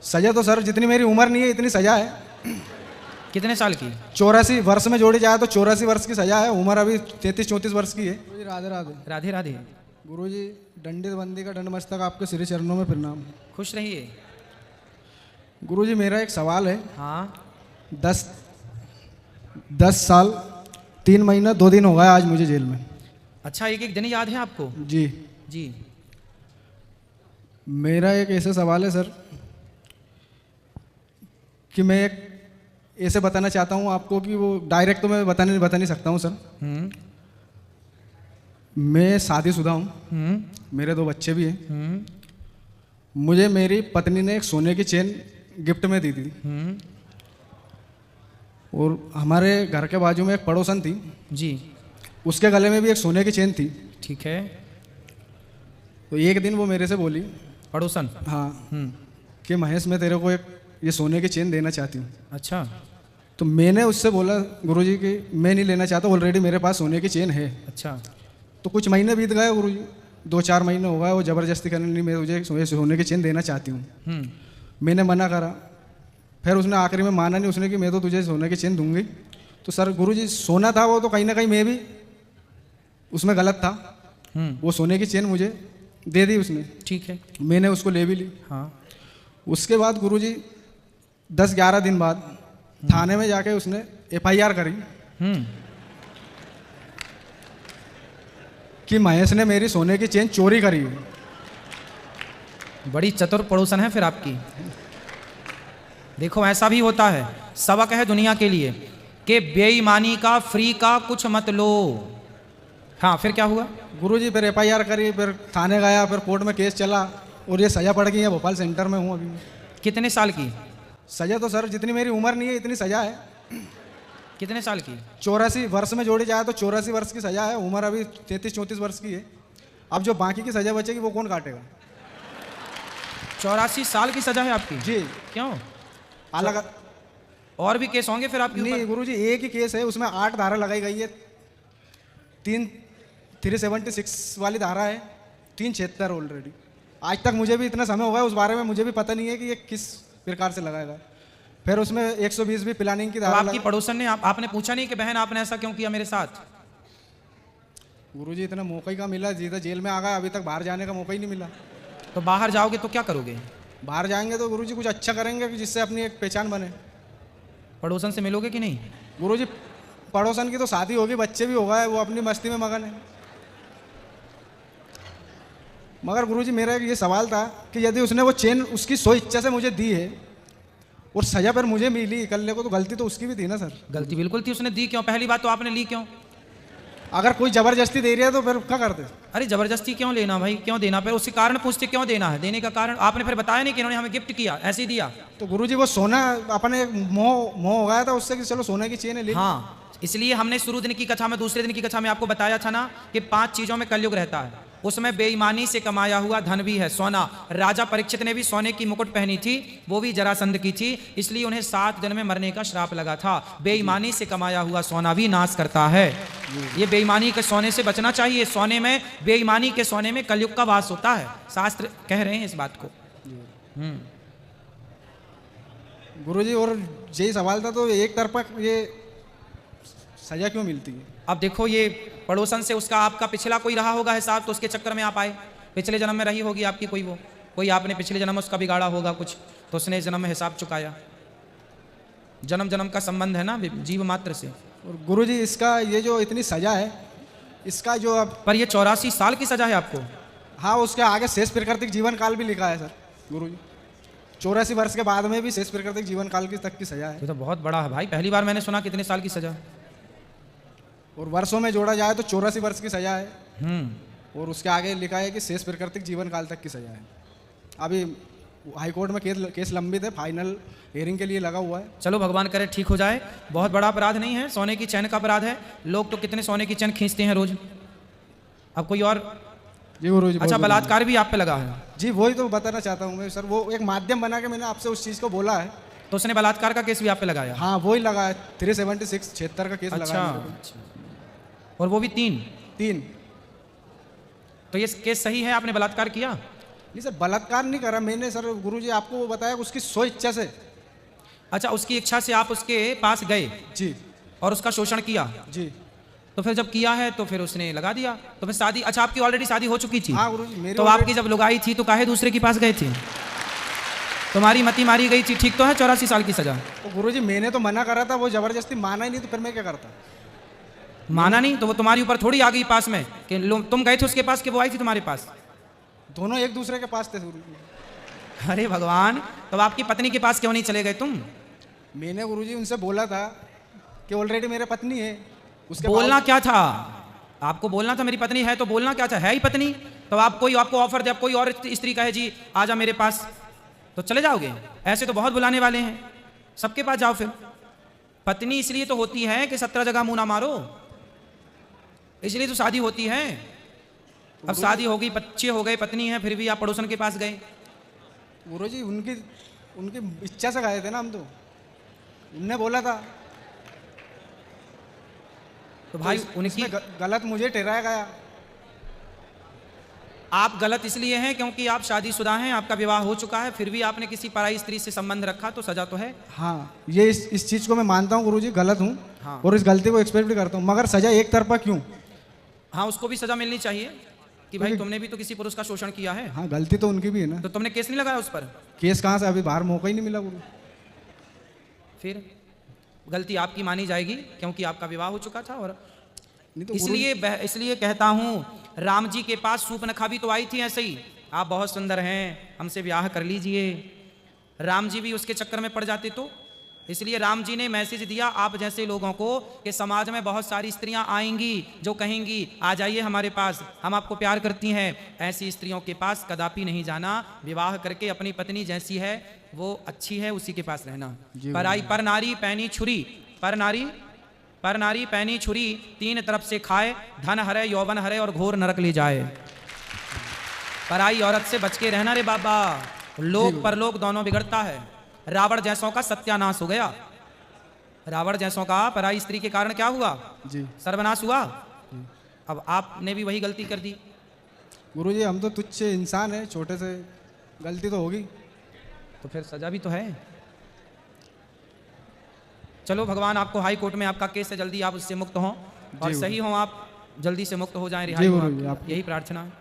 सजा तो सर जितनी मेरी उम्र नहीं है इतनी सजा है। कितने साल की? 84 वर्ष में जोड़ी जाए तो 84 वर्ष की सजा है। उम्र अभी 33-34 वर्ष की है। गुरुजी राधे राधे। राधे राधे। गुरुजी दंडित बंदी का दंड मस्तक आपके श्री चरणों में प्रणाम। खुश रहिए। गुरुजी मेरा एक सवाल है। हाँ। 10 साल 3 महीना 2 दिन हो गया आज मुझे जेल में। अच्छा, एक एक दिन याद है आपको? जी जी। मेरा एक ऐसा सवाल है सर कि मैं एक ऐसे बताना चाहता हूँ आपको कि वो डायरेक्ट तो मैं बता नहीं सकता हूँ सर। मैं शादीशुदा हूँ। मेरे 2 बच्चे भी हैं। मुझे मेरी पत्नी ने एक सोने की चेन गिफ्ट में दी थी। और हमारे घर के बाजू में एक पड़ोसन थी जी, उसके गले में भी एक सोने की चेन थी। ठीक है। तो एक दिन वो मेरे से बोली, पड़ोसन? हाँ, कि महेश मैं तेरे को एक ये सोने की चेन देना चाहती हूँ। अच्छा। तो मैंने उससे बोला गुरुजी कि मैं नहीं लेना चाहता, ऑलरेडी मेरे पास सोने की चेन है। अच्छा। तो कुछ महीने बीत गए गुरुजी, 2-4 महीने हो गए, वो ज़बरदस्ती करने नहीं, मैं तुझे सोने की चेन देना चाहती हूँ। मैंने मना करा, फिर उसने आखिरी में माना नहीं उसने कि मैं तो तुझे सोने की चेन दूंगी। तो सर गुरुजी सोना था वो, तो कहीं ना कहीं मैं भी उसमें गलत था। वो सोने की चेन मुझे दे दी उसने। ठीक है। मैंने उसको ले भी ली। हाँ। उसके बाद गुरुजी 10-11 दिन बाद थाने में जाके उसने FIR करी कि महेश ने मेरी सोने की चेन चोरी करी है। बड़ी चतुर पड़ोसन है फिर आपकी। देखो ऐसा भी होता है, सबक है दुनिया के लिए कि बेईमानी का फ्री का कुछ मत लो। हाँ, फिर क्या हुआ? गुरुजी फिर FIR करी, फिर थाने गया, फिर कोर्ट में केस चला और ये सजा पड़ गई है। भोपाल सेंटर में हूँ अभी। कितने साल की? सजा तो सर जितनी मेरी उम्र नहीं है इतनी सजा है। कितने साल की? 84 वर्ष में जोड़ी जाए तो 84 वर्ष की सजा है। उम्र अभी 33-34 वर्ष की है। अब जो बाकी की सजा बचेगी वो कौन काटेगा? 84 साल की सजा है आपकी? जी। क्यों? अलग और भी केस होंगे फिर आपके ऊपर? नहीं गुरुजी, एक ही केस है, उसमें 8 धारा लगाई गई है। 376 वाली धारा है, 376 ऑलरेडी। आज तक मुझे भी इतना समय हो गया उस बारे में मुझे भी पता नहीं है कि ये किस प्रकार से लगाएगा। फिर उसमें 120 भी प्लानिंग की तो धारा। आपकी पड़ोसन ने आपने पूछा नहीं कि बहन आपने ऐसा क्यों किया मेरे साथ? गुरुजी इतना मौका ही का मिला, सीधा जेल में आ गया, अभी तक बाहर जाने का मौका ही नहीं मिला। तो बाहर जाओगे तो क्या करोगे? बाहर जाएंगे तो गुरुजी कुछ अच्छा करेंगे कि जिससे अपनी एक पहचान बने। पड़ोसन से मिलोगे कि नहीं? गुरुजी पड़ोसन की तो शादी होगी, बच्चे भी हो गए, वो अपनी मस्ती में मगन है। मगर गुरुजी मेरा ये सवाल था कि यदि उसने वो चेन उसकी सो इच्छा से मुझे दी है और सजा पर मुझे मिली इकल्ले को, तो गलती तो उसकी भी थी ना सर? गलती बिल्कुल थी। उसने दी क्यों? पहली बात तो आपने ली क्यों? अगर कोई जबरदस्ती दे रही है तो फिर क्या करते? अरे जबरदस्ती क्यों लेना भाई, क्यों देना? फिर उससे कारण पूछते क्यों देना है, देने का कारण आपने फिर बताया नहीं कि इन्होंने हमें गिफ्ट किया, ऐसे ही दिया। तो गुरुजी वो सोना अपने मोह हो गया था उससे कि चलो सोने की चेन है ले। हाँ, इसलिए हमने शुरू दिन की कथा में, दूसरे दिन की कथा में आपको बताया था ना कि 5 चीजों में कलयुग रहता है। उसमें बेईमानी से कमाया हुआ धन भी है, सोना। राजा परीक्षित ने भी सोने की मुकुट पहनी थी, वो भी जरासंध की थी, इसलिए उन्हें 7 दिन में मरने का श्राप लगा था। बेईमानी से कमाया हुआ सोना भी नाश करता है। ये बेईमानी के सोने से बचना चाहिए। सोने में, बेईमानी के सोने में कलयुग का वास होता है, शास्त्र कह रहे हैं इस बात को। गुरुजी और यही सवाल था, तो एक तरफा ये सजा क्यों मिलती है? अब देखो, ये पड़ोसन से उसका आपका पिछला कोई रहा होगा हिसाब, तो उसके चक्कर में आप आए। पिछले जन्म में रही होगी आपकी कोई आपने पिछले जन्म में उसका बिगाड़ा होगा कुछ, तो उसने इस जन्म में हिसाब चुकाया। जन्म जन्म का संबंध है ना जीव मात्र से। और गुरुजी इसका ये जो इतनी सजा है, इसका जो अब पर ये 84 साल की सजा है आपको। हाँ, उसके आगे शेष प्राकृतिक जीवन काल भी लिखा है सर गुरुजी। 84 वर्ष के बाद में भी शेष प्राकृतिक जीवन काल की तक की सजा है। ये तो बहुत बड़ा है भाई, पहली बार मैंने सुना कितने साल की सजा। और वर्षों में जोड़ा जाए तो 84 वर्ष की सजा है। और उसके आगे लिखा है कि शेष प्राकृतिक जीवन काल तक की सजा है। अभी हाईकोर्ट में केस लंबित है, फाइनल हियरिंग के लिए लगा हुआ है। चलो भगवान करे ठीक हो जाए। बहुत बड़ा अपराध नहीं है, सोने की चैन का अपराध है। लोग तो कितने सोने की चैन खींचते हैं रोज। अब कोई और? जी गुरुजी। अच्छा, बलात्कार भी आप पे लगा है? जी वही तो बताना चाहता हूँ मैं सर, वो एक माध्यम बना के मैंने आपसे उस चीज़ को बोला है। तो उसने बलात्कार का केस भी आप पे लगाया? हाँ वही लगा है, 376 का केस लगा है। अच्छा, और वो भी 3? तो ये केस सही है, आपने बलात्कार किया? नहीं सर, बलात्कार नहीं करा मैंने सर, गुरुजी आपको वो बताया उसकी स्व इच्छा से। अच्छा, उसकी इच्छा से आप उसके पास गए जी और उसका शोषण किया। जी। तो फिर जब किया है तो फिर उसने लगा दिया, तो फिर शादी, अच्छा आपकी ऑलरेडी शादी हो चुकी थी? हाँ गुरुजी, मेरी तो आपकी जब लुगाई थी तो काहे दूसरे के पास गए थे? तुम्हारी मती मारी गई थी, ठीक तो है? 84 साल की सजा। तो गुरुजी मैंने तो मना करा था, वो जबरदस्ती माना ही नहीं, तो फिर मैं क्या करता? माना नहीं तो वो तुम्हारी ऊपर थोड़ी आ गई पास में कि तुम गए थे उसके पास कि वो आई थी तुम्हारे पास? दोनों एक दूसरे के पास थे गुरुजी। अरे भगवान, तो आपकी पत्नी के पास क्यों नहीं चले गए तुम? मैंने गुरुजी उनसे बोला था कि ऑलरेडी मेरे पत्नी है। उसके बोलना क्या था आपको? बोलना था मेरी पत्नी है, तो बोलना क्या था? है ही पत्नी। तो आप कोई आपको ऑफर दे, कोई और स्त्री कहे जी आजा मेरे पास, तो चले जाओगे? ऐसे तो बहुत बुलाने वाले हैं, सबके पास जाओ। फिर पत्नी इसलिए तो होती है कि 17 जगह मुंह ना मारो, इसलिए तो शादी होती है। अब शादी हो गई, बच्चे हो गए, पत्नी है, फिर भी आप पड़ोसन के पास गए। गुरुजी उनकी उनकी इच्छा से गए थे ना हम, तो उनने बोला था। तो भाई उनकी गलत मुझे ठहराया गया। आप गलत इसलिए हैं क्योंकि आप शादीशुदा हैं, आपका विवाह हो चुका है, फिर भी आपने किसी पराई स्त्री से संबंध रखा, तो सजा तो है। हाँ, ये इस चीज़ को मैं मानता हूँ गुरुजी, गलत हूँ। हाँ। और इस गलती को एक्सपेक्ट भी करता हूँ, मगर सजा एक तरफा क्यों? हाँ, उसको भी सजा मिलनी चाहिए कि भाई तुमने भी तो किसी पुरुष का शोषण किया है। हाँ, गलती तो उनकी भी है ना। तो तुमने केस नहीं लगाया उस पर? केस कहाँ से, अभी बाहर मौका ही नहीं मिला गुरु। फिर गलती आपकी मानी जाएगी क्योंकि आपका विवाह हो चुका था। और नहीं तो इसलिए कहता हूँ, राम जी के पास सूर्पनखा भी तो आई थी ऐसे ही, आप बहुत सुंदर हैं, हमसे ब्याह कर लीजिए। राम जी भी उसके चक्कर में पड़ जाते तो। इसलिए राम जी ने मैसेज दिया आप जैसे लोगों को कि समाज में बहुत सारी स्त्रियां आएंगी जो कहेंगी आ जाइए हमारे पास, हम आपको प्यार करती हैं। ऐसी स्त्रियों के पास कदापि नहीं जाना, विवाह करके अपनी पत्नी जैसी है वो अच्छी है उसी के पास रहना। पर नारी पैनी छुरी, पर नारी पैनी छुरी, तीन तरफ से खाए, धन हरे यौवन हरे और घोर नरक ले जाए। पराई औरत से बच के रहना रे बाबा, लोक परलोक दोनों बिगड़ता है। रावण जैसों का सत्यानाश हो गया। रावण जैसों का पराई स्त्री के कारण क्या हुआ? जी, सर्वनाश हुआ। अब आपने भी वही गलती कर दी। गुरुजी हम तो तुच्छ इंसान है, छोटे से गलती तो होगी, तो फिर सजा भी तो है। चलो भगवान आपको हाई कोर्ट में आपका केस से जल्दी आप उससे मुक्त हों और सही हों, आप जल्दी से मुक्त हो जाएं, रिहाई हो, यही प्रार्थना है।